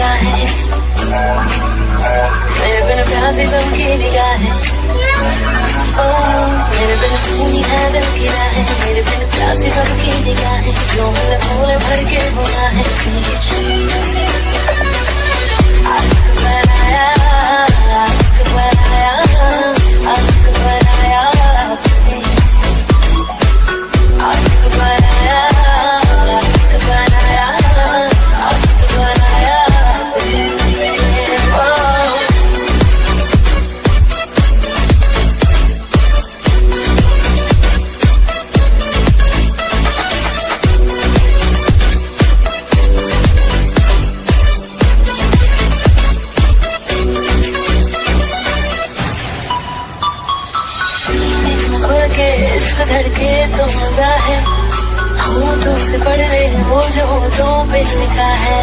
निगाहें, मेरे बिन प्यासी सबकी निगाहें, मेरे बिन सुनी है दिल की राहें, मेरे बिन प्यासी सबकी निगाहें, जो मिले फूले भर के बुना है आशिक बनाया, आशिक बनाया, आशिक बनाया, आशिक बनाया, आशिक बनाया, आशिक बनाया, इश्क धड़के तो मजा है, होठों से पढ़ रहे वो जो होठों पे लिखा है,